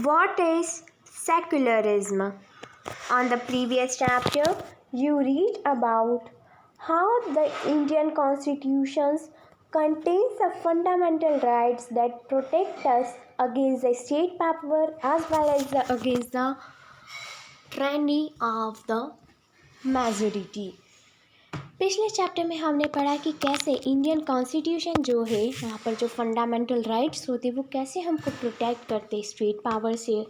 What is secularism? On the previous chapter, you read about how the Indian Constitution contains the fundamental rights that protect us against the state power as well as against the tyranny of the majority. पिछले chapter में हमने पढ़ा कि कैसे Indian constitution जो है वहाँ पर जो फंडामेंटल राइट्स होते वो कैसे हमको प्रोटेक्ट करते स्टेट पावर से.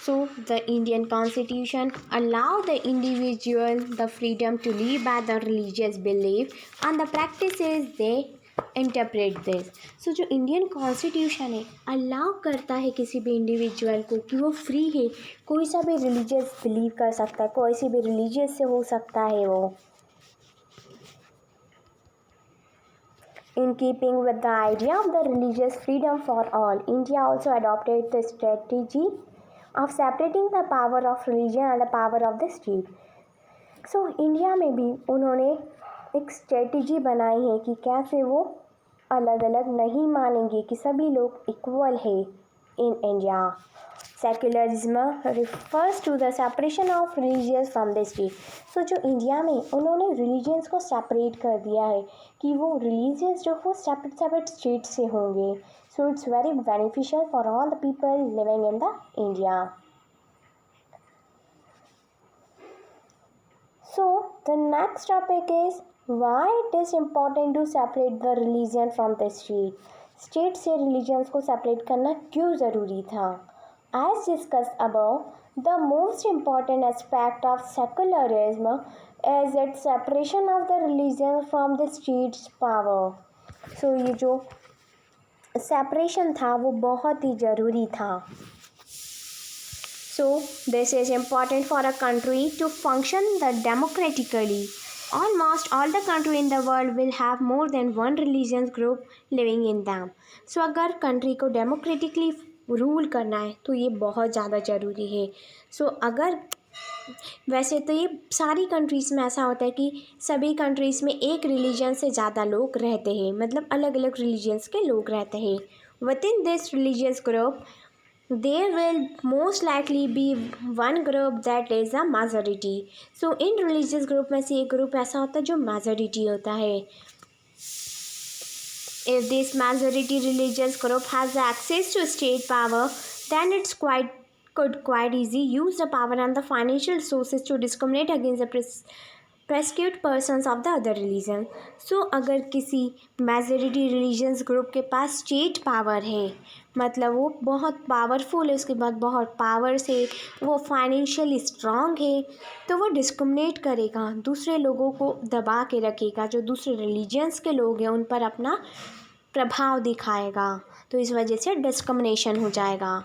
So the Indian Constitution allow the individual the freedom to live by the religious belief and the practices they interpret this. So जो इंडियन कॉन्स्टिट्यूशन है अलाउ करता है किसी भी इंडिविजुअल को कि वो फ्री है, कोई सा भी रिलीजियस बिलीव कर सकता है, कोई सी भी रिलीजियस से हो सकता है वो. In keeping with the idea of the religious freedom for all, India also adopted the strategy of separating the power of religion and the power of the state. So India में भी उन्होंने एक strategy बनाई है कि कैसे वो अलग अलग नहीं मानेंगे कि सभी लोग इक्वल है in India. Secularism refers to the separation of religious from the state. So जो इंडिया में उन्होंने रिलीजियंस को सेपरेट कर दिया है कि वो रिलीजियस जो वो सेपरेट सेपरेट स्टेट से होंगे. So it's very beneficial for all the people living in the India. So the next topic is why it is important to separate the religion from the state. State से religions को separate करना क्यों ज़रूरी था? As discussed above, the most important aspect of secularism is its separation of the religion from the state's power. So ये जो separation था वो बहुत ही ज़रूरी था. So this is important for a country to function democratically. Almost all the country in the world will have more than one religious group living in them. So अगर country को democratically rule करना है तो ये बहुत ज़्यादा ज़रूरी है. सो अगर वैसे तो ये सारी कंट्रीज़ में ऐसा होता है कि सभी कंट्रीज़ में एक रिलीजन से ज़्यादा लोग रहते हैं, मतलब अलग अलग रिलीजन्स के लोग रहते हैं. Within this religious group there will most likely be one group that is a majority. So in religious group में से एक ग्रुप ऐसा होता है जो majority होता है. If this majority religious group has access to state power, then it's quite easy use the power and the financial resources to discriminate against the persecute persons of the other religion. So अगर किसी majority religious group के पास state power है, मतलब वो बहुत powerful है, उसके बाद बहुत पावर से वो फाइनेंशियली स्ट्रांग है, तो वो डिस्क्रिमिनेट करेगा, दूसरे लोगों को दबा के रखेगा, जो दूसरे रिलीजन्स के लोग हैं उन पर अपना प्रभाव दिखाएगा, तो इस वजह से डिस्क्रिमिनेशन हो जाएगा.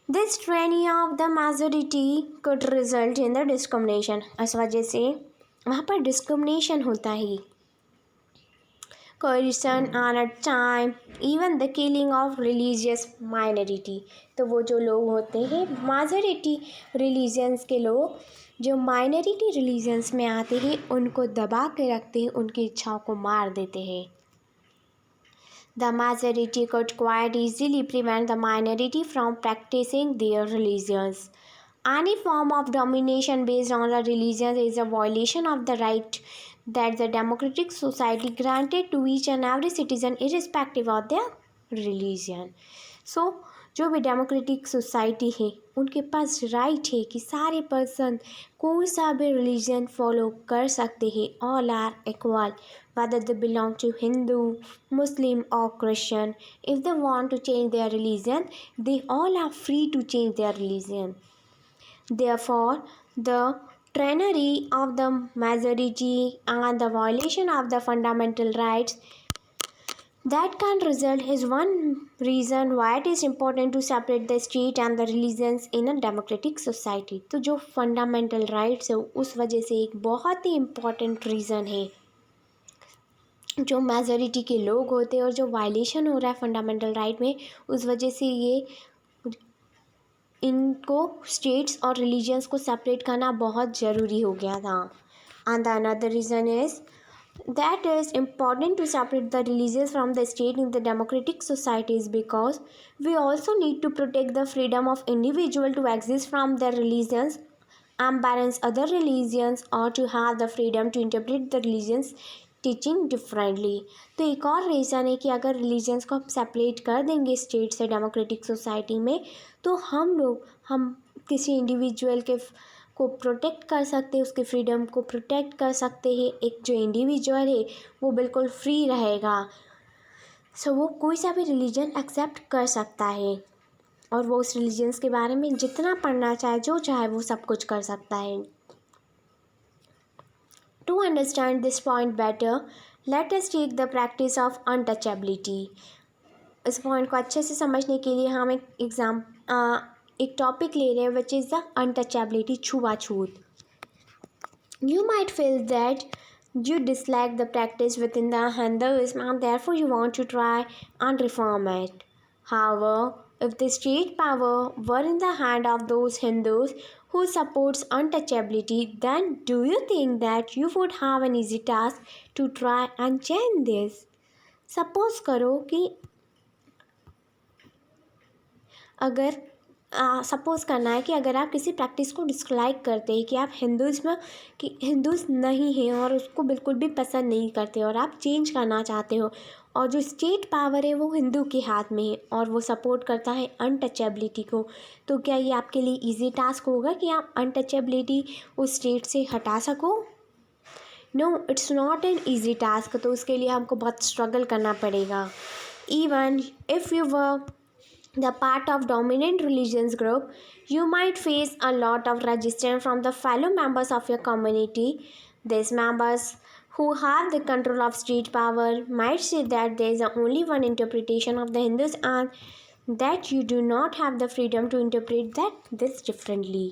This tyranny of the majority could result in the discrimination. इस वजह से वहाँ पर डिस्क्रिमिनेशन होता है. Coercion and at time even the killing of religious minority. तो वो जो लोग होते हैं majority religions के लोग जो minority religions में आते हैं उनको दबा के रखते हैं, उनकी इच्छाओं को मार देते हैं. The majority could quite easily prevent the minority from practicing their religions. Any form of domination based on the religion is a violation of the right that the democratic society granted to each and every citizen irrespective of their religion. So जो भी democratic society है उनके पास right है कि सारे person कोई सा भी रिलीजन फॉलो कर सकते हैं. All are equal whether they belong to Hindu, Muslim or Christian. If they want to change their religion, they all are free to change their religion. Therefore, the tyranny of the majority and the violation of the fundamental rights that can result is one reason why it is important to separate the state and the religions in a democratic society. तो जो fundamental rights है उस वजह से एक बहुत ही important reason है. जो मेजॉरिटी के लोग होते हैं और जो वायलेशन हो रहा है फंडामेंटल राइट में, उस वजह से ये इनको स्टेट्स और रिलीजन्स को सेपरेट करना बहुत ज़रूरी हो गया था. And the another reason is That is important to separate the religions from the state in the democratic societies because we also need to protect the freedom of individual to exist from their religions and balance other religions or to have the freedom to interpret the religions teaching differently. तो एक और reason है कि अगर religions को हम separate कर देंगे स्टेट से डेमोक्रेटिक सोसाइटी में तो हम किसी इंडिविजुअल के को प्रोटेक्ट कर सकते हैं, उसके फ्रीडम को प्रोटेक्ट कर सकते हैं। एक जो इंडिविजुअल है वो बिल्कुल फ्री रहेगा, सो वो कोई सा भी रिलीजन एक्सेप्ट कर सकता है और वो उस रिलीजन्स के बारे में जितना पढ़ना चाहे, जो चाहे वो सब कुछ कर सकता है। To understand this point better, let us take the practice of untouchability. इस पॉइंट को अच्छे से समझने के लिए हम एक टॉपिक ले रहे हैं विच इज़ द अनटचेबिलिटी, छुआछूत। You might feel that you dislike the practice within the Hinduism and therefore you want to try and reform it. However, if the state power were in the hand of those Hindus who supports untouchability, then do you think that you would have an easy task to try and change this? Suppose करो कि अगर suppose करना है कि अगर आप किसी practice को डिसलाइक करते हैं कि आप हिंदूज़ नहीं हैं और उसको बिल्कुल भी पसंद नहीं करते और आप चेंज करना चाहते हो और जो स्टेट पावर है वो हिंदू के हाथ में है और वो सपोर्ट करता है अनटचेबिलिटी को, तो क्या ये आपके लिए इजी टास्क होगा कि आप अनटचेबिलिटी उस स्टेट से हटा सको? No, it's not an easy task. तो उसके लिए हमको बहुत स्ट्रगल करना पड़ेगा। Even if you were the part of dominant religions group, you might face a lot of resistance from the fellow members of your community. These members who have the control of state power might say that there is only one interpretation of the Hindus and that you do not have the freedom to interpret this differently.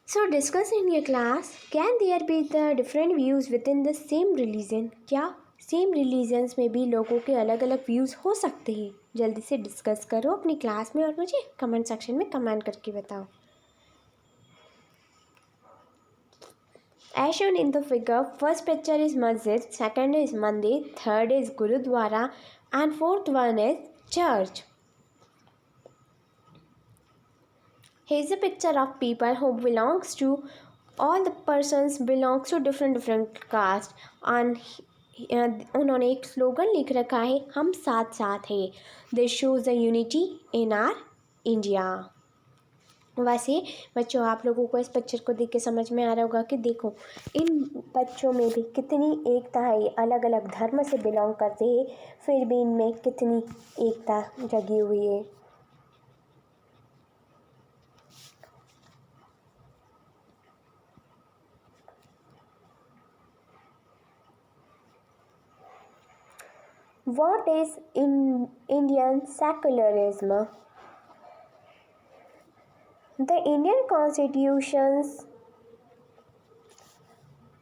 So discuss in your class, can there be the different views within the same religion? क्या same religions में भी लोगों के अलग अलग views हो सकते हैं? जल्दी से डिस्कस करो अपनी क्लास में और मुझे कमेंट सेक्शन में कमेंट करके बताओ। As shown in the figure, first picture is masjid, second is mandir, third is gurudwara and fourth one is church. Here's a picture of people who belongs to all the persons belongs to different caste and उन्होंने एक slogan लिख रखा है, हम साथ साथ हैं। This shows the unity in R India. वैसे बच्चों, आप लोगों को इस पिक्चर को देख के समझ में आ रहा होगा कि देखो इन बच्चों में भी कितनी एकता है। अलग अलग धर्म से बिलोंग करते हैं फिर भी इनमें कितनी एकता जगी हुई है। What is Indian secularism? The Indian Constitution's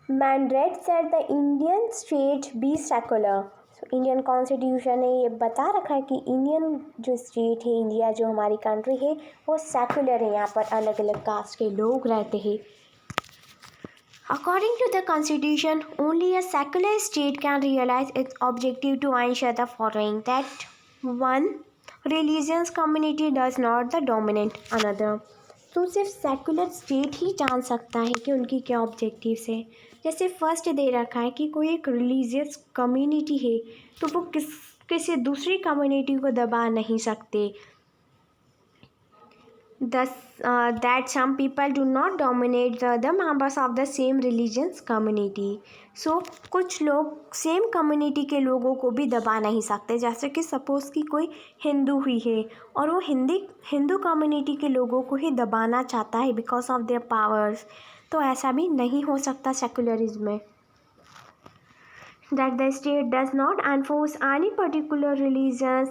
mandates that the Indian state be secular. Indian constitution ने ये बता रखा है कि इंडियन जो स्टेट है, इंडिया जो हमारी कंट्री है, वो सेकुलर है। यहाँ पर अलग अलग कास्ट के लोग रहते हैं। According to the Constitution, only a secular state can realize its objective to ensure the following: that one, religious community does not the dominate another. तो सिर्फ सेकुलर स्टेट ही जान सकता है कि उनकी क्या ऑब्जेक्टिव्स है। जैसे फर्स्ट दे रखा है कि कोई एक रिलीजियस कम्युनिटी है तो वो किसी दूसरी कम्युनिटी को दबा नहीं सकते। Thus, that some people do not dominate the other members of the same religious community. So, कुछ लोग सेम कम्युनिटी के लोगों को भी दबा नहीं सकते। जैसे कि सपोज़ कि कोई हिंदू हुई है और वो हिंदू कम्युनिटी के लोगों को ही दबाना चाहता है बिकॉज ऑफ देयर पावर्स, तो ऐसा भी नहीं हो सकता सेकुलरिज्म में। That the state does not enforce any particular religions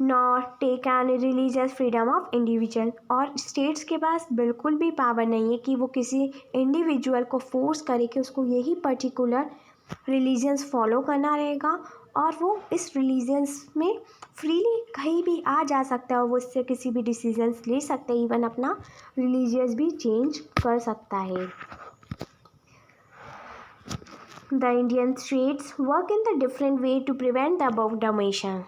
not take any religious freedom of individual. और स्टेट्स के पास बिल्कुल भी पावर नहीं है कि वो किसी इंडिविजुअल को फोर्स करे कि उसको यही पर्टिकुलर रिलीजन्स फॉलो करना रहेगा और वो इस रिलीजन्स में फ्रीली कहीं भी आ जा सकता है और वो इससे किसी भी डिसीजंस ले सकता है, इवन अपना रिलीजियस भी चेंज कर सकता है। The Indian states work in the different way to prevent the above domination.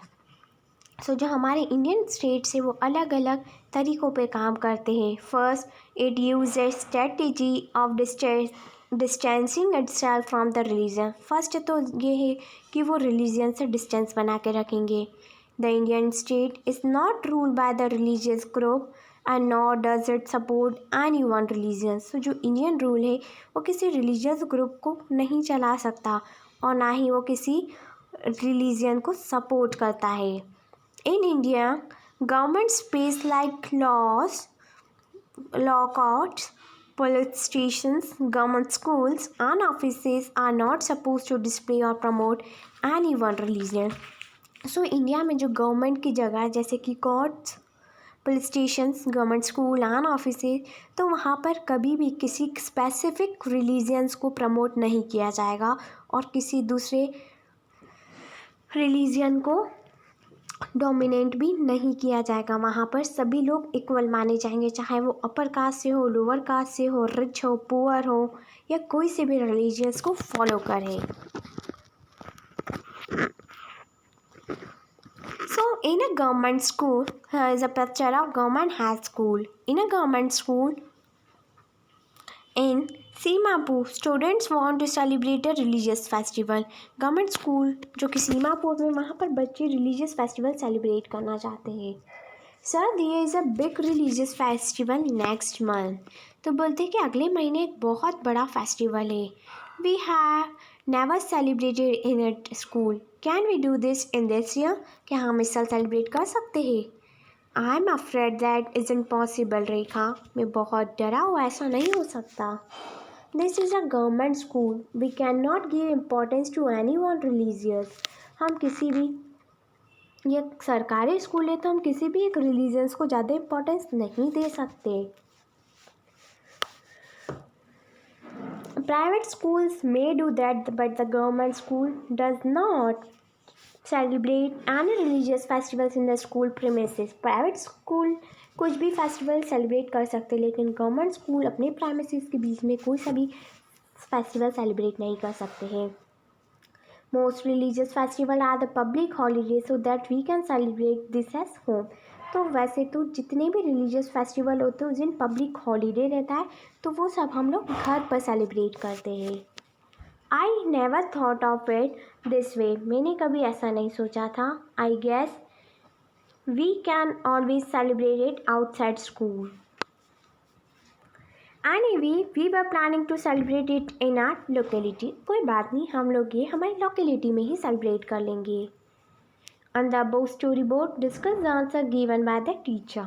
सो जो हमारे इंडियन स्टेट्स है वो अलग अलग तरीक़ों पे काम करते हैं. First, it use A strategy of distancing itself from the religion. First तो ये है कि वो रिलीजन से डिस्टेंस बना के रखेंगे. The Indian state is not ruled by the religious group and not does it support any one religion. So जो इंडियन रूल है वो किसी रिलीजियस ग्रुप को नहीं चला सकता और ना ही वो किसी रिलीजन को सपोर्ट करता है. In India, government space like laws, law courts, police stations, government schools and offices are not supposed to display or promote any one religion. So India में जो गवर्नमेंट की जगह जैसे कि courts, police stations, government school and offices, तो वहाँ पर कभी भी किसी स्पेसिफिक रिलीजियंस को प्रमोट नहीं किया जाएगा और किसी दूसरे रिलीजन को डोमिनेट भी नहीं किया जाएगा. वहाँ पर सभी लोग इक्वल माने जाएंगे, चाहे वो अपर कास्ट से हो, लोअर कास्ट से हो, रिच हो, पुअर हो या कोई से भी रिलीजियस को फॉलो करे. So in a government school, here is a picture of government high school. In a government school in सीमापुर, students want to celebrate a religious festival. Government school जो कि सीमापुर में, वहाँ पर बच्चे रिलीजियस फेस्टिवल सेलिब्रेट करना चाहते हैं. Sir there is a big religious festival next month. तो बोलते हैं कि अगले महीने एक बहुत बड़ा फेस्टिवल है. We have never celebrated in it school. Can we do this in this year. क्या हम इस साल सेलिब्रेट कर सकते हैं. I am afraid that is impossible. Rekha, मैं बहुत डरा हूँ, ऐसा नहीं हो सकता. This is a government school. We can not give importance to any one religious. हम किसी भी, ये सरकारी स्कूल है तो हम किसी भी एक रिलीजियंस को ज़्यादा इम्पोर्टेंस नहीं दे सकते. Private schools may do that but the government school does not celebrate any religious festivals in the school premises. Private school कुछ भी फेस्टिवल सेलिब्रेट कर सकते, लेकिन गवर्नमेंट स्कूल अपने प्रीमिसेस के बीच में कोई सा भी फेस्टिवल सेलिब्रेट नहीं कर सकते हैं. Most religious festival are the public holiday so that we can celebrate this as home. तो वैसे तो जितने भी रिलीजियस फेस्टिवल होते हैं उस दिन पब्लिक हॉलीडे रहता है, तो वो सब हम लोग घर पर सेलिब्रेट करते हैं. I never thought of it this way. मैंने कभी ऐसा नहीं सोचा था. I guess we can always celebrate it outside school. Anyway, we were planning to celebrate it in our locality. कोई बात नहीं, हम लोग ये हमारी लोकेलिटी में ही सेलिब्रेट कर लेंगे. On the above story board, discuss the answer given by the teacher.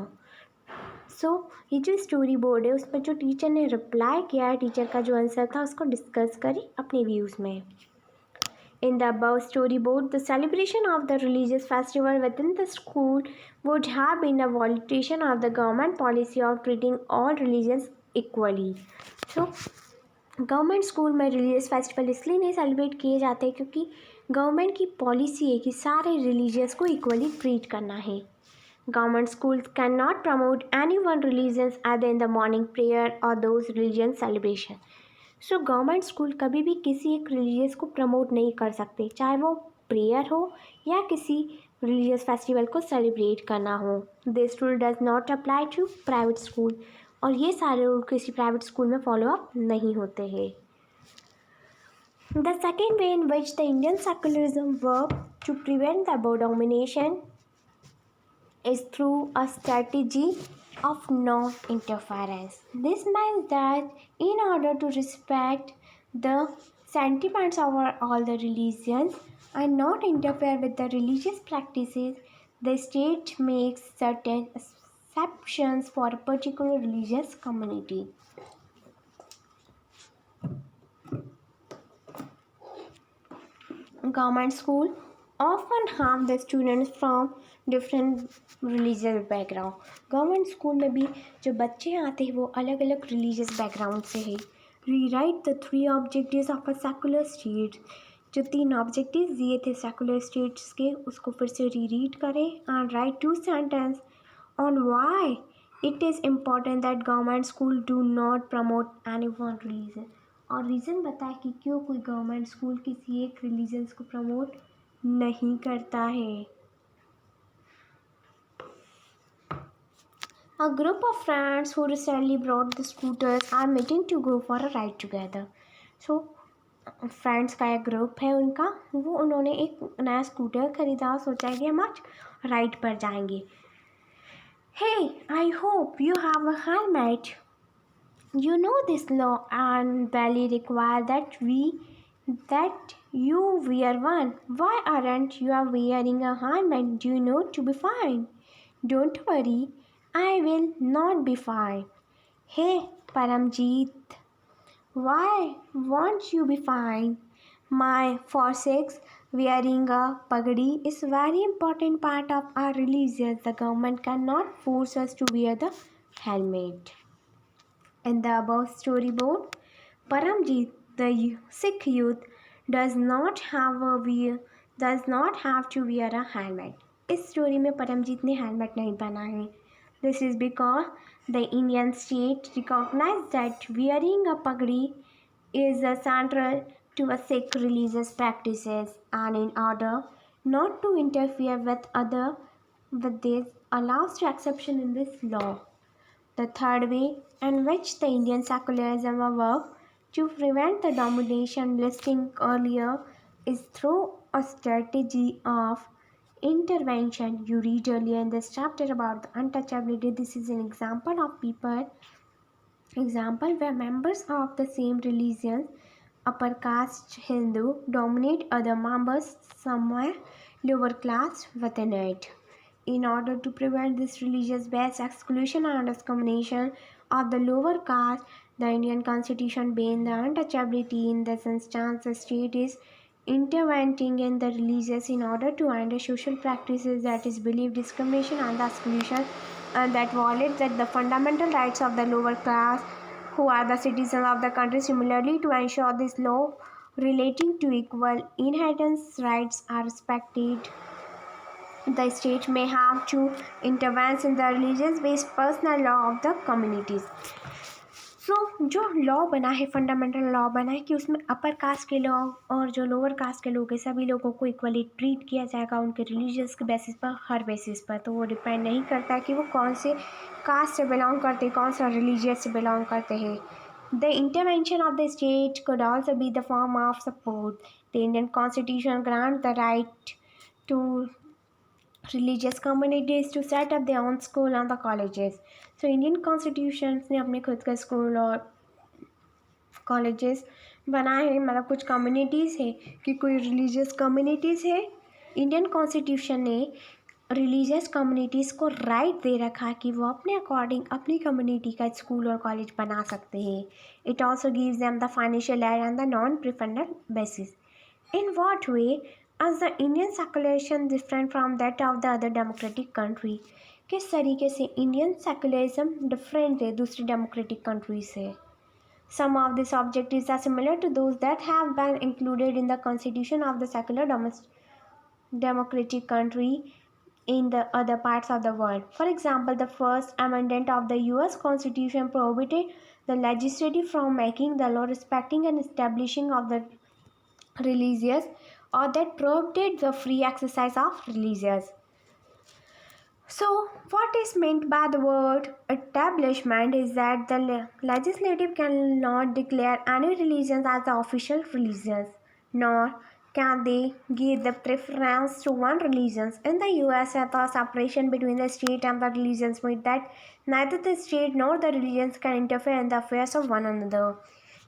So, ये जो स्टोरी बोर्ड है उस पर जो टीचर ने रिप्लाई किया है, टीचर का जो आंसर था उसको डिस्कस करें अपने व्यूज़ में. In the above storyboard, the celebration of the religious festival within the school would have been a violation of the government policy of treating all religions equally. So, government school में religious festival इसलिए नहीं celebrate किए जाते क्योंकि government की policy है कि सारे रिलीजियस को इक्वली ट्रीट करना है. Government schools cannot promote any one religions either in the morning prayer or those religion celebration. So government school कभी भी किसी एक रिलीजियस को प्रमोट नहीं कर सकते, चाहे वो प्रेयर हो या किसी रिलीजियस फेस्टिवल को सेलिब्रेट करना हो. This rule does not apply to private school. और ये सारे रूल किसी प्राइवेट स्कूल में फॉलो अप नहीं होते हैं. The second way in which the Indian secularism work to prevent the above domination is through a strategy of non-interference. This means that in order to respect the sentiments of all the religions and not interfere with the religious practices, the state makes certain exceptions for a particular religious community. Government school often have the students from different religious background. Government school में भी जो बच्चे आते हैं वो अलग अलग religious background से है. री right the 3 objectives of a secular state. जो 3 ऑब्जेक्टिव्स दिए थे सेकुलर स्टेट्स के उसको फिर से रीड करें and right 2 sentence on why it is important that government school do not promote any one religion. और रीज़न बताए कि क्यों कोई गवर्नमेंट स्कूल किसी एक रिलीजन्स को प्रमोट नहीं करता है। A group of friends who recently brought the scooters are meeting to go for a ride together. So friends का एक ग्रुप है उनका, वो उन्होंने एक नया स्कूटर खरीदा और सोचा कि हम आज राइड पर जाएंगे। Hey, I hope you have a helmet. You know this law and Bali require that you wear one. Why aren't you wearing a helmet? Do you know to be fine? Don't worry, I will not be fine. Hey, Paramjeet, why won't you be fine? My forsakes, wearing a pagadi is very important part of our religion. The government cannot force us to wear the helmet. In the above storyboard, Paramjit, the Sikh youth, does not have to wear a helmet. इस story में परमजीत ने helmet नहीं पहना है. This is because the Indian state recognized that wearing a pagdi is central to a Sikh religious practices, and in order not to interfere with this allows to exception in this law. The third way in which the Indian secularism worked to prevent the domination listing earlier is through a strategy of intervention. You read earlier in this chapter about the untouchability. This is an example where members of the same religion, upper caste Hindu, dominate other members somewhere lower class within it. In order to prevent this religious-based exclusion and discrimination of the lower caste, the Indian Constitution banned the untouchability. In this instance, the state is intervening in the religious in order to end social practices that is belief discrimination and exclusion and that violate the fundamental rights of the lower class who are the citizens of the country. Similarly, to ensure this law relating to equal inheritance rights are respected, the state may have to intervene in the religious-based personal law of the communities. जो law बना है, fundamental law बना है कि उसमें upper caste के लोग और जो लोअर कास्ट के लोग हैं सभी लोगों को इक्वली ट्रीट किया जाएगा उनके रिलीजियस के बेसिस पर, हर बेसिस पर. तो वो डिपेंड नहीं करता है कि वो कौन से कास्ट से बिलोंग करते हैं, कौन सा रिलीजियस से बिलोंग करते हैं. The intervention of the state could also be the form of support. The Indian Constitution grants the right to religious communities to set up their own school and the colleges. So Indian Constitution ने अपने खुद का school और colleges बनाए हैं. मतलब कुछ communities है कि कोई रिलीजियस कम्युनिटीज़ है, इंडियन कॉन्स्टिट्यूशन ने रिलीजियस कम्युनिटीज़ को राइट दे रखा कि वो अपने अकॉर्डिंग अपनी कम्युनिटी का स्कूल और कॉलेज बना सकते हैं. It also gives them the financial aid and the non preferential basis. In what way as the Indian secularism different from that of the other democratic country? किस तरीके से Indian secularism different है दूसरी democratic country से? Some of these objectives are similar to those that have been included in the constitution of the secular democratic country in the other parts of the world. For example, the first amendment of the US Constitution prohibited the legislature from making the law respecting and establishing of the religious or that prohibited the free exercise of religions. So, what is meant by the word establishment is that the legislative cannot declare any religion as the official religion, nor can they give the preference to one religion. In the US, the separation between the state and the religions means that neither the state nor the religions can interfere in the affairs of one another.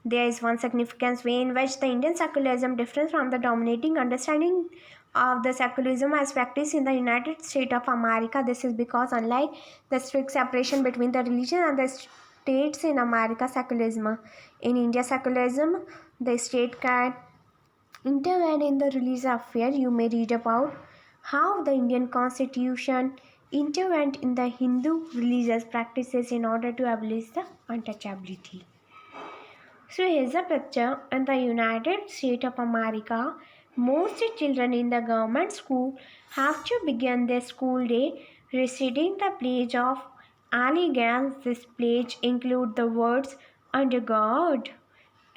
There is one significant way in which the Indian secularism differs from the dominating understanding of the secularism as practiced in the United States of America. This is because unlike the strict separation between the religion and the states in America secularism, in India secularism, the state can intervene in the religious affair. You may read about how the Indian Constitution intervened in the Hindu religious practices in order to abolish the untouchability. So here's a picture. In the United States of America, most children in the government school have to begin their school day reciting the Pledge of Allegiance. This pledge includes the words "Under God."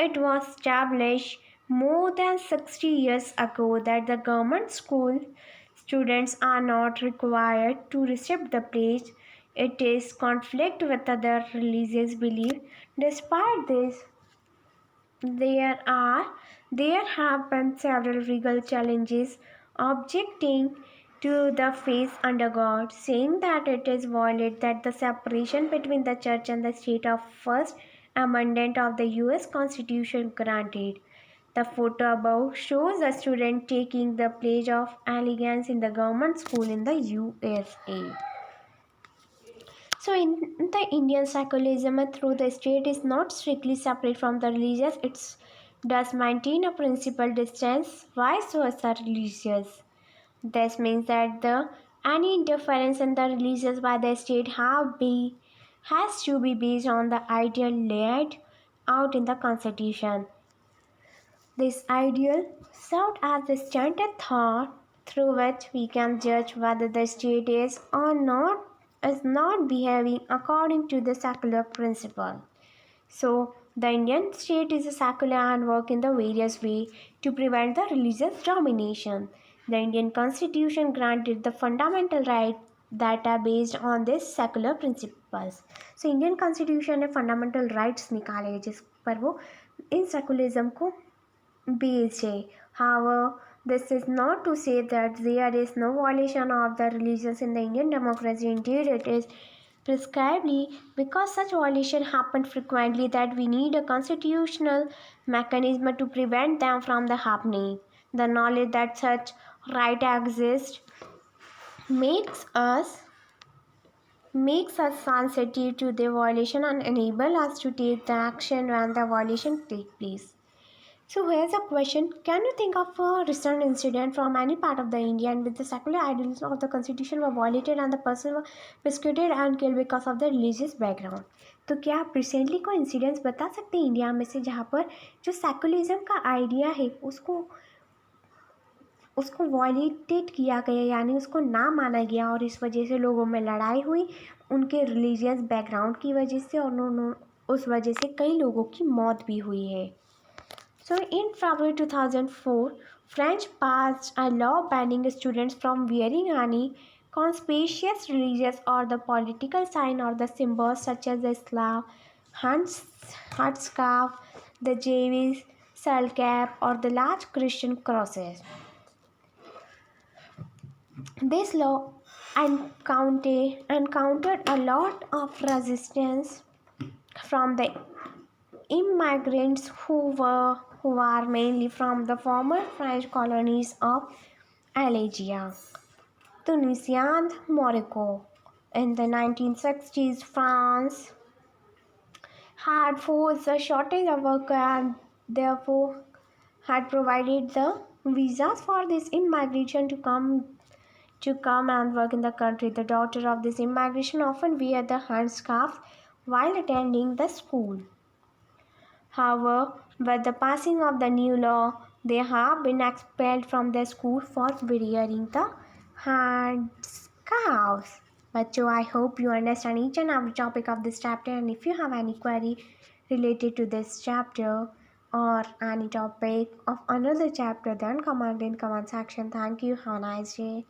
It was established more than 60 years ago that the government school students are not required to receive the pledge. It is conflict with other religious belief. Despite this, there are there have been several legal challenges objecting to the faith under God, saying that it is violate that the separation between the church and the state of First Amendment of the US Constitution granted. The photo above shows a student taking the pledge of allegiance in the government school in the USA. So, in the Indian secularism through the state is not strictly separate from the religious, it does maintain a principal distance, vice versa religious. This means that any interference in the religious by the state has to be based on the ideal laid out in the constitution. This ideal served as the standard thought through which we can judge whether the state is not behaving according to the secular principle. So the Indian state is a secular and work in the various way to prevent the religious domination. The Indian constitution granted the fundamental right that are based on this secular principles. So Indian constitution ने fundamental rights निकाले जिस पर वो इन secularism को based है. However, this is not to say that there is no violation of the religions in the Indian democracy. Indeed, it is prescribedly because such violation happen frequently that we need a constitutional mechanism to prevent them from the happening. The knowledge that such right exists makes us sensitive to the violation and enable us to take the action when the violation takes place. So here's a question. Can you think of a recent incident from any part of the India in which the secular ideals of the constitution were violated and the person was persecuted and killed because of the religious background? तो क्या आप recently कोई incidents बता सकते हैं India में से जहाँ पर जो सेकुलरिज्म का आइडिया है उसको वॉयलेटेड किया गया, यानी उसको ना माना गया और इस वजह से लोगों में लड़ाई हुई उनके रिलीजियस बैकग्राउंड की वजह से और उस वजह से कई लोगों की मौत भी हुई है. So in February 2004, French passed a law banning students from wearing any conspicuous religious or the political sign or the symbols such as the Slav headscarf, the Jewish skull cap, or the large Christian crosses. This law encountered a lot of resistance from the immigrants who are mainly from the former French colonies of Algeria, Tunisia, and Morocco. In the 1960s, France had forced a shortage of workers and therefore had provided the visas for this immigration to come and work in the country. The daughter of this immigration often wear the headscarf while attending the school. However, with the passing of the new law, they have been expelled from the school for wearing the headscarves. बच्चों, I hope you understand each and every topic of this chapter, and if you have any query related to this chapter or any topic of another chapter, then comment in comment section. Thank you. Have a nice day.